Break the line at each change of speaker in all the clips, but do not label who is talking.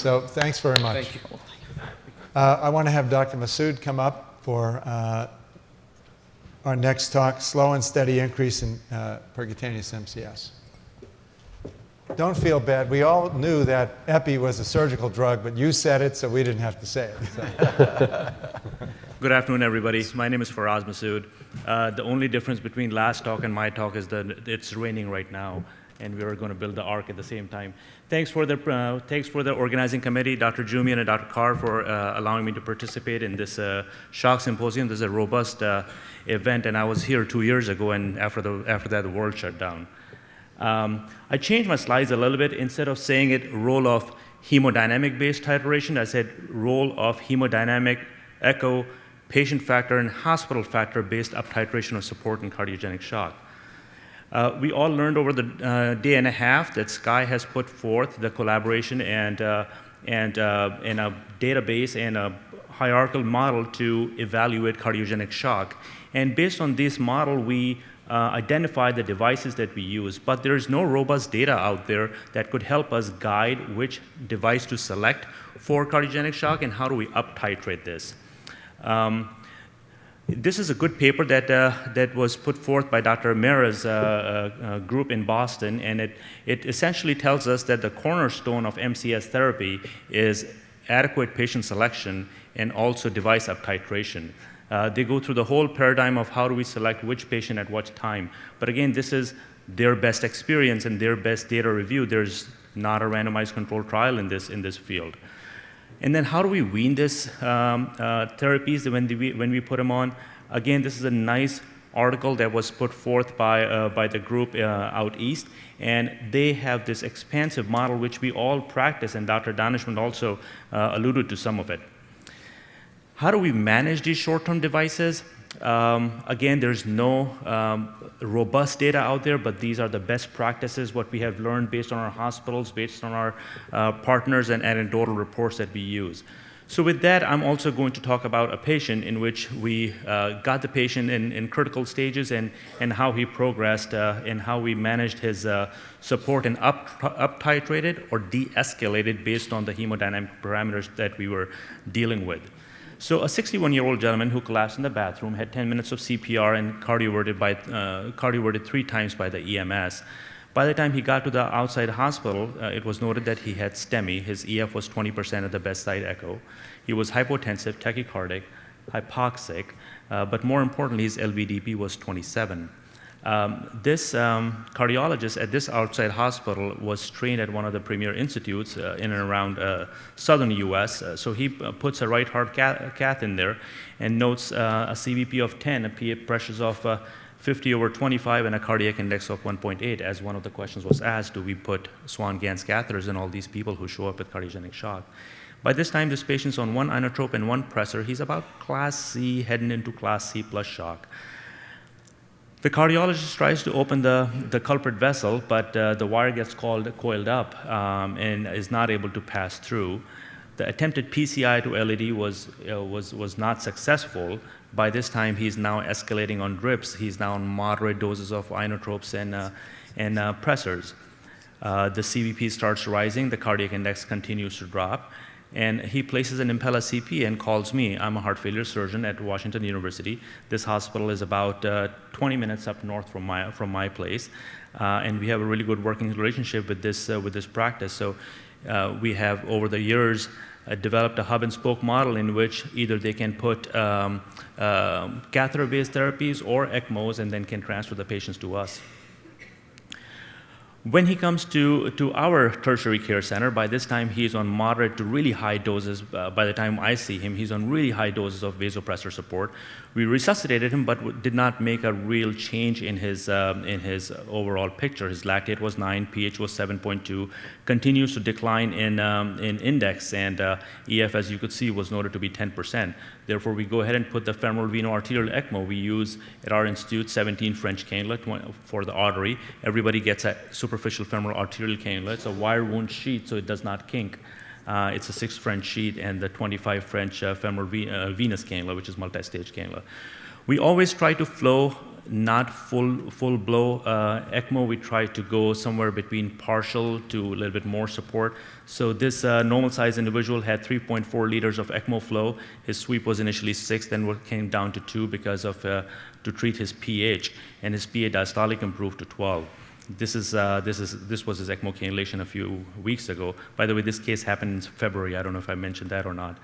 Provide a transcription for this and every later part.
So thanks very much.
Thank you.
I want to have Dr. Masood come up for our next talk, slow and steady increase in percutaneous MCS. Don't feel bad. We all knew that epi was a surgical drug, but you said it, so we didn't have to say it. So.
Good afternoon, everybody. My name is Faraz Masood. The only difference between last talk and my talk is that it's raining right now, and we are going to build the ark at the same time. Thanks for the organizing committee, Dr. Jumian and Dr. Carr, for allowing me to participate in this shock symposium. This is a robust event, and I was here 2 years ago, and after that, the world shut down. I changed my slides a little bit. Instead of saying it role of hemodynamic-based titration, I said role of hemodynamic, echo, patient factor, and hospital factor-based up-titration of support in cardiogenic shock. We all learned over the day and a half that Sky has put forth the collaboration and a database and a hierarchical model to evaluate cardiogenic shock. And based on this model, we identify the devices that we use, but there is no robust data out there that could help us guide which device to select for cardiogenic shock and how do we up-titrate this. This is a good paper that was put forth by Dr. Mera's group in Boston, and it essentially tells us that the cornerstone of MCS therapy is adequate patient selection and also device up-titration. They go through the whole paradigm of how do we select which patient at what time. But again, this is their best experience and their best data review. There's not a randomized controlled trial in this field. And then how do we wean these therapies when we put them on? Again, this is a nice article that was put forth by the group out east, and they have this expansive model which we all practice, and Dr. Danishmand also alluded to some of it. How do we manage these short-term devices? Again, there's no robust data out there, but these are the best practices, what we have learned based on our hospitals, based on our partners and anecdotal reports that we use. So with that, I'm also going to talk about a patient in which we got the patient in critical stages and how he progressed and how we managed his support and up-titrated or de-escalated based on the hemodynamic parameters that we were dealing with. So a 61-year-old gentleman who collapsed in the bathroom, had 10 minutes of CPR and cardioverted 3 times by the EMS. By the time he got to the outside hospital, it was noted that he had STEMI. His EF was 20% at the bedside echo. He was hypotensive, tachycardic, hypoxic, but more importantly, his LVDP was 27. This cardiologist at this outside hospital was trained at one of the premier institutes in and around southern US. So he puts a right heart cath in there and notes a CVP of 10, a PA pressures of 50/25, and a cardiac index of 1.8. As one of the questions was asked, do we put Swan-Ganz catheters in all these people who show up with cardiogenic shock? By this time, this patient's on 1 inotrope and 1 pressor. He's about class C, heading into class C plus shock. The cardiologist tries to open the culprit vessel, but the wire gets coiled up and is not able to pass through. The attempted PCI to LED was not successful. By this time, he's now escalating on drips. He's now on moderate doses of inotropes and pressors. The CVP starts rising. The cardiac index continues to drop. And he places an Impella CP and calls me. I'm a heart failure surgeon at Washington University. This hospital is about 20 minutes up north from my place, and we have a really good working relationship with this practice. So we have over the years developed a hub and spoke model in which either they can put catheter-based therapies or ECMOs and then can transfer the patients to us. When he comes to our tertiary care center, by this time he's on moderate to really high doses. By the time I see him, he's on really high doses of vasopressor support. We resuscitated him, but did not make a real change in his overall picture. His lactate was 9, pH was 7.2, continues to decline in index, and EF, as you could see, was noted to be 10%. Therefore, we go ahead and put the femoral veno-arterial ECMO. We use at our institute 17 French cannula for the artery. Everybody gets a superficial femoral arterial cannula. It's a wire wound sheet, so it does not kink. It's a 6 French sheet and the 25 French femoral venous cannula, which is multi-stage cannula. We always try to flow not full blow ECMO. We try to go somewhere between partial to a little bit more support. So this normal size individual had 3.4 liters of ECMO flow. His sweep was initially 6, then came down to 2 because of to treat his pH, and his PA diastolic improved to 12. This was his ECMO cannulation a few weeks ago. By the way, this case happened in February. I don't know if I mentioned that or not.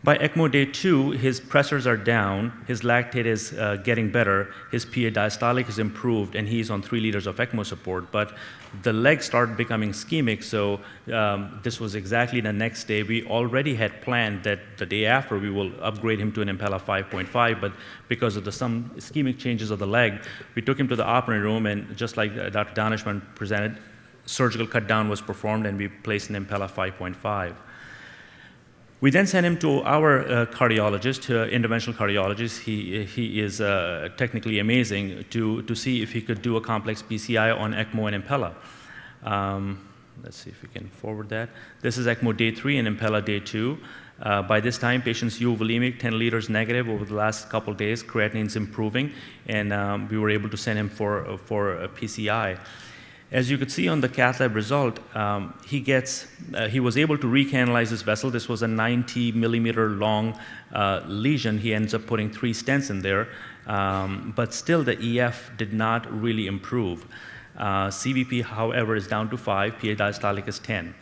By ECMO day 2, his pressures are down, his lactate is getting better, his PA diastolic is improved, and he's on 3 liters of ECMO support. But the legs started becoming ischemic, so this was exactly the next day. We already had planned that the day after we will upgrade him to an Impella 5.5, but because of some ischemic changes of the leg, we took him to the operating room, and just like Dr. Danishman presented, surgical cut down was performed, and we placed an Impella 5.5. We then sent him to our cardiologist, interventional cardiologist. He is technically amazing to see if he could do a complex PCI on ECMO and Impella. Let's see if we can forward that. This is ECMO day 3 and Impella day 2. By this time, patient's euvolemic 10 liters negative over the last couple days. Creatinine's improving, and we were able to send him for a PCI. As you could see on the cath lab result, he was able to recanalize his vessel. This was a 90 millimeter long lesion. He ends up putting 3 stents in there, but still the EF did not really improve. CVP, however, is down to 5, PA diastolic is 10.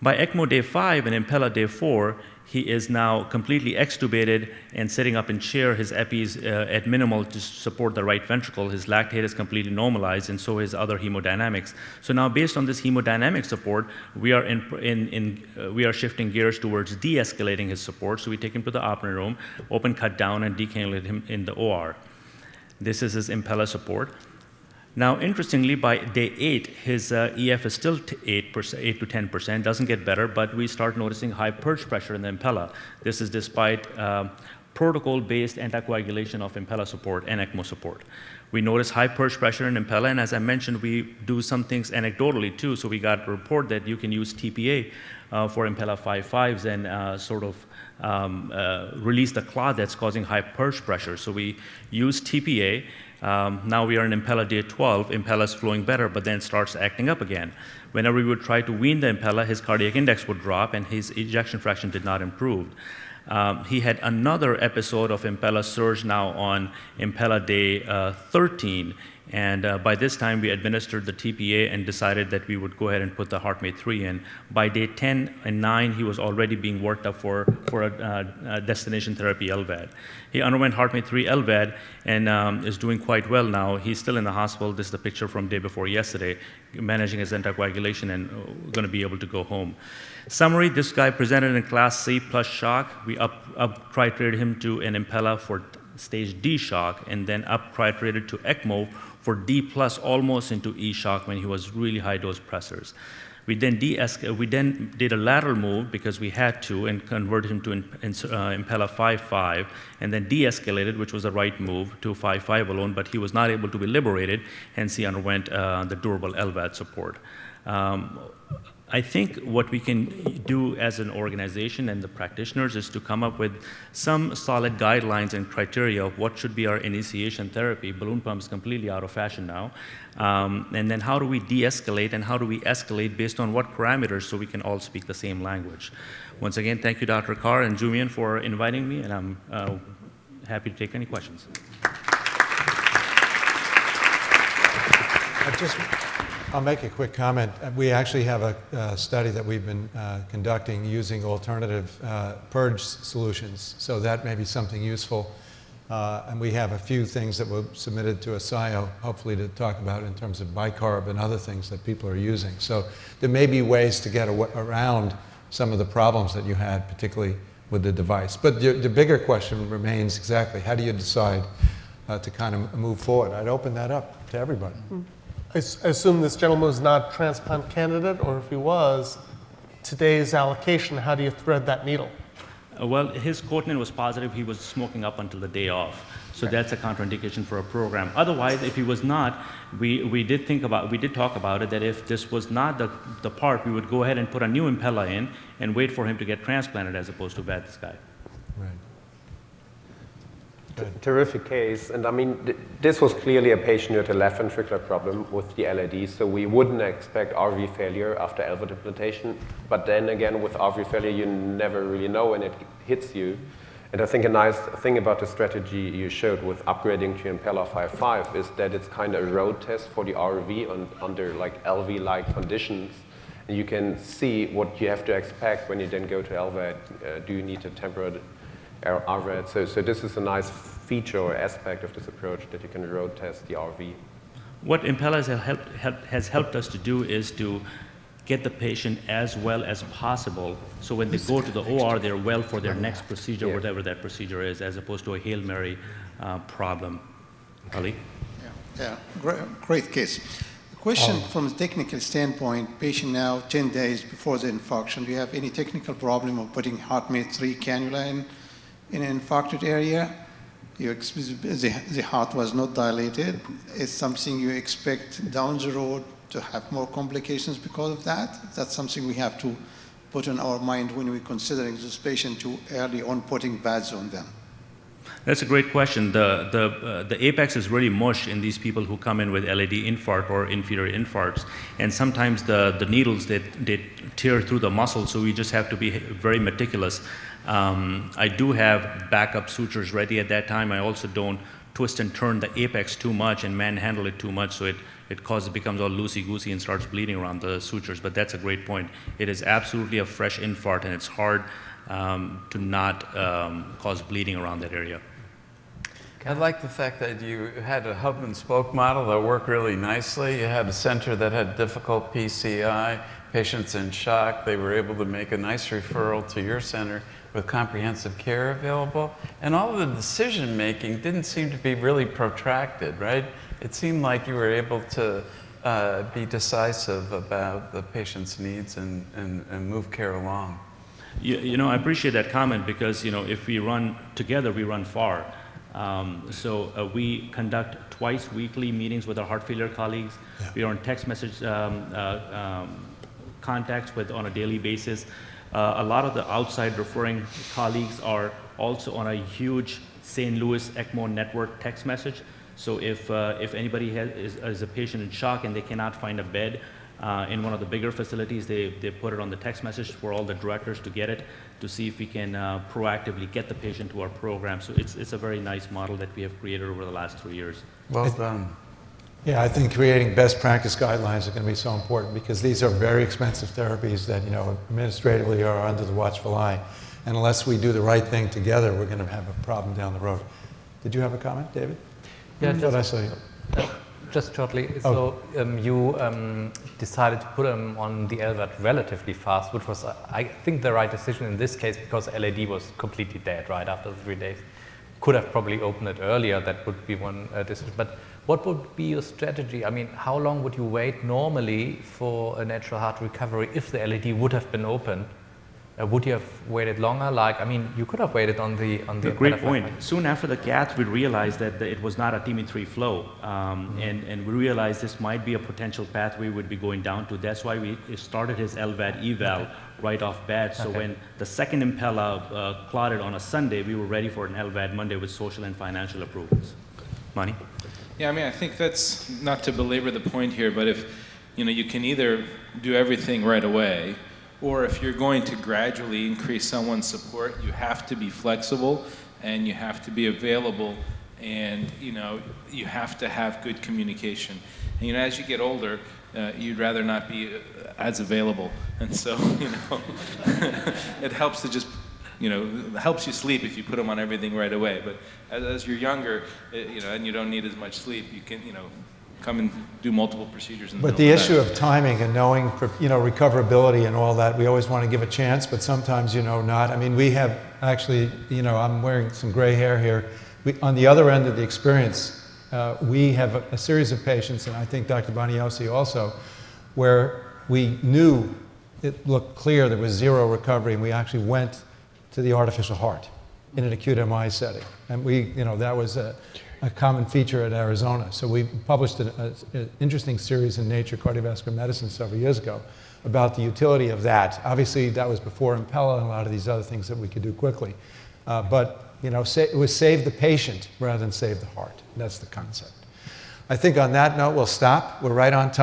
By ECMO day 5 and Impella day 4, he is now completely extubated and sitting up in chair. His epi's at minimal to support the right ventricle. His lactate is completely normalized, and so is other hemodynamics. So now, based on this hemodynamic support, we are we are shifting gears towards de-escalating his support. So we take him to the operating room, open cut down, and decannulate him in the OR. This is his Impella support. Now, interestingly, by day 8, his EF is still 8 to 10%, doesn't get better, but we start noticing high purge pressure in the Impella. This is despite protocol-based anticoagulation of Impella support and ECMO support. We notice high purge pressure in Impella, and as I mentioned, we do some things anecdotally too. So we got a report that you can use TPA for Impella 5.5s and sort of release the clot that's causing high purge pressure. So we use TPA. Now we are in Impella day 12. Impella is flowing better, but then it starts acting up again. Whenever we would try to wean the Impella, his cardiac index would drop, and his ejection fraction did not improve. He had another episode of Impella surge now on Impella day 13, and by this time we administered the TPA and decided that we would go ahead and put the HeartMate 3 in. By day 10 and 9, he was already being worked up for a destination therapy LVAD. He underwent HeartMate 3 LVAD and is doing quite well now. He's still in the hospital. This is the picture from day before yesterday, managing his anticoagulation and going to be able to go home. Summary, this guy presented in class C plus shock. We up-titrated him to an Impella for stage D shock, and then up-titrated to ECMO for D plus almost into E shock when he was really high dose pressors. We then did a lateral move because we had to and converted him to Impella 5.5 and then de-escalated, which was the right move, to 5.5 alone, but he was not able to be liberated, hence he underwent the durable LVAD support. I think what we can do as an organization and the practitioners is to come up with some solid guidelines and criteria of what should be our initiation therapy. Balloon pump is completely out of fashion now. And then how do we de-escalate and how do we escalate based on what parameters so we can all speak the same language. Once again, thank you, Dr. Carr and Jumian, for inviting me, and I'm happy to take any questions.
I'll make a quick comment. We actually have a study that we've been conducting using alternative purge solutions, so that may be something useful. And we have a few things that were submitted to ASIO, hopefully to talk about in terms of bicarb and other things that people are using. So there may be ways to get around some of the problems that you had, particularly with the device. But the bigger question remains exactly, how do you decide to kind of move forward? I'd open that up to everybody.
I assume this gentleman was not a transplant candidate, or if he was, today's allocation, how do you thread that needle?
Well, his cotinine was positive. He was smoking up until the day off. So that's a contraindication for a program. Otherwise, if he was not, we did talk about it, that if this was not the part, we would go ahead and put a new Impella in and wait for him to get transplanted as opposed to vet this guy.
Terrific case. And I mean, this was clearly a patient who had a left ventricular problem with the LAD, so we wouldn't expect RV failure after LVAD implantation. But then again, with RV failure, you never really know when it hits you. And I think a nice thing about the strategy you showed with upgrading to Impella 5.5 is that it's kind of a road test for the RV under like LV-like conditions. And you can see what you have to expect when you then go to LVAD. Do you need a temporary RVAD? So this is a nice feature or aspect of this approach that you can road test the RV.
What Impella has helped us to do is to get the patient as well as possible, so when they go to the OR, they're well for their next procedure, whatever that procedure is, as opposed to a Hail Mary problem. Ali?
Yeah, great case. The question from a technical standpoint, patient now 10 days before the infarction, do you have any technical problem of putting HeartMate 3 cannula in an infarcted area? The heart was not dilated. Is something you expect down the road to have more complications because of that? That's something we have to put in our mind when we're considering this patient too early on putting VADs on them.
That's a great question. The apex is really mush in these people who come in with LAD infarct or inferior infarcts. And sometimes the needles, they tear through the muscle, so we just have to be very meticulous. I do have backup sutures ready at that time. I also don't twist and turn the apex too much and manhandle it too much, so it becomes all loosey-goosey and starts bleeding around the sutures. But that's a great point. It is absolutely a fresh infarct, and it's hard to not cause bleeding around that area.
I like the fact that you had a hub and spoke model that worked really nicely. You had a center that had difficult PCI, patients in shock. They were able to make a nice referral to your center with comprehensive care available. And all of the decision making didn't seem to be really protracted, right? It seemed like you were able to be decisive about the patient's needs and move care along.
You know, I appreciate that comment because, you know, if we run together, we run far. We conduct twice weekly meetings with our heart failure colleagues. Yeah. We are in text message contacts on a daily basis. A lot of the outside referring colleagues are also on a huge St. Louis ECMO network text message. So if anybody is a patient in shock and they cannot find a bed in one of the bigger facilities, they put it on the text message for all the directors to get it, to see if we can proactively get the patient to our program. So it's a very nice model that we have created over the last 3 years.
Well done.
Yeah, I think creating best practice guidelines are going to be so important because these are very expensive therapies that, you know, administratively are under the watchful eye. And unless we do the right thing together, we're going to have a problem down the road. Did you have a comment, David?
Yeah,
What I say?
Just shortly. So you decided to put them on the LVAD relatively fast, which was, I think, the right decision in this case because LAD was completely dead right after the 3 days. Could have probably opened it earlier. That would be one decision. But what would be your strategy? I mean, how long would you wait normally for a natural heart recovery if the LAD would have been opened? Would you have waited longer? Like, I mean, you could have waited on the
great point. Soon after the cath, we realized that it was not a TME3 flow, and we realized this might be a potential path we would be going down to. That's why we started his LVAD eval right off bat. So when the second Impella clotted on a Sunday, we were ready for an LVAD Monday with social and financial approvals. Mani?
Yeah, I mean, I think that's not to belabor the point here, but if you can either do everything right away, or if you're going to gradually increase someone's support, you have to be flexible and you have to be available, and you have to have good communication. And as you get older, you'd rather not be as available, and so it helps to just helps you sleep if you put them on everything right away. But as you're younger, and you don't need as much sleep, you can come and do multiple procedures.
But the issue of timing and knowing, recoverability and all that, we always want to give a chance, but sometimes, not. I mean, we have actually, I'm wearing some gray hair here. On the other end of the experience, we have a series of patients, and I think Dr. Baniosi also, where we knew it looked clear there was zero recovery, and we actually went to the artificial heart in an acute MI setting. And that was a common feature at Arizona. So we published an interesting series in Nature Cardiovascular Medicine several years ago about the utility of that. Obviously, that was before Impella and a lot of these other things that we could do quickly. But it was save the patient rather than save the heart. That's the concept. I think on that note, we'll stop. We're right on time.